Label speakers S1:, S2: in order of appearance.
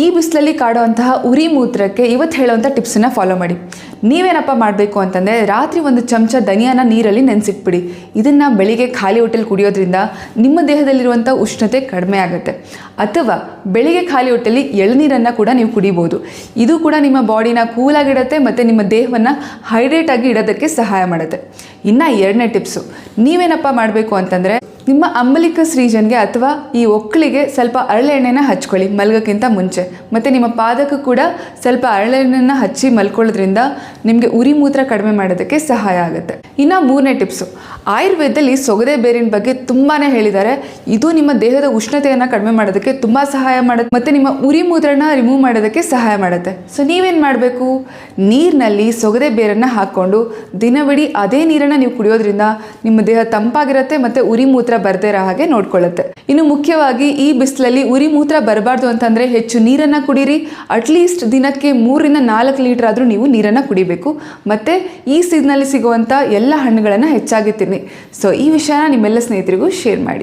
S1: ಈ ಬಿಸಿಲಲ್ಲಿ ಕಾಡುವಂತಹ ಉರಿ ಮೂತ್ರಕ್ಕೆ ಇವತ್ತು ಹೇಳುವಂಥ ಟಿಪ್ಸನ್ನು ಫಾಲೋ ಮಾಡಿ. ನೀವೇನಪ್ಪ ಮಾಡಬೇಕು ಅಂತಂದರೆ, ರಾತ್ರಿ ಒಂದು ಚಮಚ ಧನಿಯಾನ ನೀರಲ್ಲಿ ನೆನೆಸಿಟ್ಬಿಡಿ. ಇದನ್ನು ಬೆಳಿಗ್ಗೆ ಖಾಲಿ ಹೊಟ್ಟೆಲಿ ಕುಡಿಯೋದ್ರಿಂದ ನಿಮ್ಮ ದೇಹದಲ್ಲಿರುವಂಥ ಉಷ್ಣತೆ ಕಡಿಮೆ ಆಗುತ್ತೆ. ಅಥವಾ ಬೆಳಿಗ್ಗೆ ಖಾಲಿ ಹೊಟ್ಟೆಲಿ ಎಳನೀರನ್ನು ಕೂಡ ನೀವು ಕುಡಿಬೋದು. ಇದು ಕೂಡ ನಿಮ್ಮ ಬಾಡಿನ ಕೂಲಾಗಿಡುತ್ತೆ ಮತ್ತು ನಿಮ್ಮ ದೇಹವನ್ನು ಹೈಡ್ರೇಟ್ ಆಗಿ ಇಡೋದಕ್ಕೆ ಸಹಾಯ ಮಾಡುತ್ತೆ. ಇನ್ನು ಎರಡನೇ ಟಿಪ್ಸು, ನೀವೇನಪ್ಪ ಮಾಡಬೇಕು ಅಂತಂದರೆ, ನಿಮ್ಮ ಅಂಬಲಿಕಸ್ ರೀಜನ್ಗೆ ಅಥವಾ ಈ ಒಕ್ಕಳಿಗೆ ಸ್ವಲ್ಪ ಹರಳೆಣ್ಣೆನ ಹಚ್ಕೊಳ್ಳಿ ಮಲಗೋಕ್ಕಿಂತ ಮುಂಚೆ. ಮತ್ತು ನಿಮ್ಮ ಪಾದಕ್ಕೂ ಕೂಡ ಸ್ವಲ್ಪ ಹರಳೆಣ್ಣೆನ ಹಚ್ಚಿ ಮಲ್ಕೊಳ್ಳೋದ್ರಿಂದ ನಿಮಗೆ ಉರಿ ಮೂತ್ರ ಕಡಿಮೆ ಮಾಡೋದಕ್ಕೆ ಸಹಾಯ ಆಗುತ್ತೆ. ಇನ್ನು ಮೂರನೇ ಟಿಪ್ಸು, ಆಯುರ್ವೇದದಲ್ಲಿ ಸೊಗದೆ ಬೇರಿನ ಬಗ್ಗೆ ತುಂಬಾ ಹೇಳಿದ್ದಾರೆ. ಇದು ನಿಮ್ಮ ದೇಹದ ಉಷ್ಣತೆಯನ್ನು ಕಡಿಮೆ ಮಾಡೋದಕ್ಕೆ ತುಂಬ ಸಹಾಯ ಮಾಡುತ್ತೆ ಮತ್ತು ನಿಮ್ಮ ಉರಿ ಮೂತ್ರನ ರಿಮೂವ್ ಮಾಡೋದಕ್ಕೆ ಸಹಾಯ ಮಾಡುತ್ತೆ. ಸೊ ನೀವೇನು ಮಾಡಬೇಕು, ನೀರಿನಲ್ಲಿ ಸೊಗದೆ ಬೇರನ್ನು ಹಾಕ್ಕೊಂಡು ದಿನವಿಡೀ ಅದೇ ನೀರನ್ನು ನೀವು ಕುಡಿಯೋದ್ರಿಂದ ನಿಮ್ಮ ದೇಹ ತಂಪಾಗಿರುತ್ತೆ ಮತ್ತು ಉರಿ ಮೂತ್ರ ಬರದೇ ಇರೋ ಹಾಗೆ ನೋಡ್ಕೊಳ್ಳುತ್ತೆ. ಇನ್ನು ಮುಖ್ಯವಾಗಿ ಈ ಬಿಸಿಲಲ್ಲಿ ಉರಿ ಮೂತ್ರ ಬರಬಾರ್ದು ಅಂತಂದರೆ ಹೆಚ್ಚು ನೀರನ್ನು ಕುಡೀರಿ. ಅಟ್ಲೀಸ್ಟ್ ದಿನಕ್ಕೆ 3 ರಿಂದ 4 ಲೀಟರ್ ಆದರೂ ನೀವು ನೀರನ್ನು ಕುಡಿಬೇಕು. ಮತ್ತು ಈ ಸೀಸನಲ್ಲಿ ಸಿಗುವಂಥ ಎಲ್ಲ ಹಣ್ಣುಗಳನ್ನು ಹೆಚ್ಚಾಗಿ ತಿನ್ನಿ. ಸೊ ಈ ವಿಷಯನ ನಿಮ್ಮೆಲ್ಲ ಸ್ನೇಹಿತರಿಗೂ ಶೇರ್ ಮಾಡಿ.